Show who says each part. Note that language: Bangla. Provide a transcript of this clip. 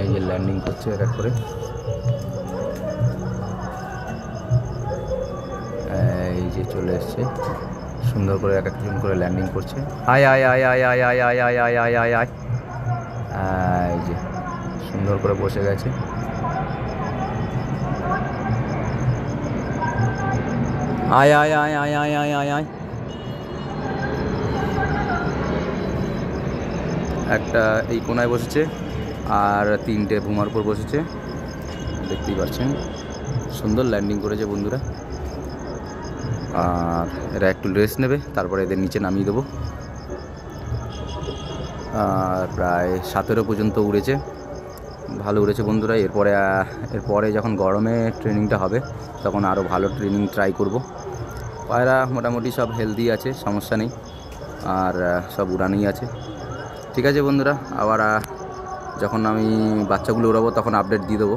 Speaker 1: এই যে ল্যান্ডিং করছে এক এক করে। এই যে চলে এসছে, সুন্দর করে এক একজন করে ল্যান্ডিং করছে। আয় আয় আয় আয় আয় আয় আয় আয় আয় আয় আয় আয়, এই যে সুন্দর করে বসে গেছে। আয় আয় আয় আয় আয় আয় আয় আয়। একটা এই কোনায় বসেছে আর তিনটে ভুমার উপর বসেছে, দেখতেই পাচ্ছেন। সুন্দর ল্যান্ডিং করেছে বন্ধুরা। আর এরা একটু রেস্ট নেবে, তারপরে এদের নিচে নামিয়ে দেবো। আর প্রায় 17 পর্যন্ত উড়েছে, ভালো উড়েছে বন্ধুরা। এরপরে যখন গরমে ট্রেনিংটা হবে তখন আরও ভালো ট্রেনিং ট্রাই করব। পায়রা মোটামুটি সব হেলদি আছে, সমস্যা নেই, আর সব উড়ানেই আছে। ঠিক আছে বন্ধুরা, আবার যখন আমি বাচ্চাগুলো উড়াবো তখন আপডেট দিয়ে দেবো।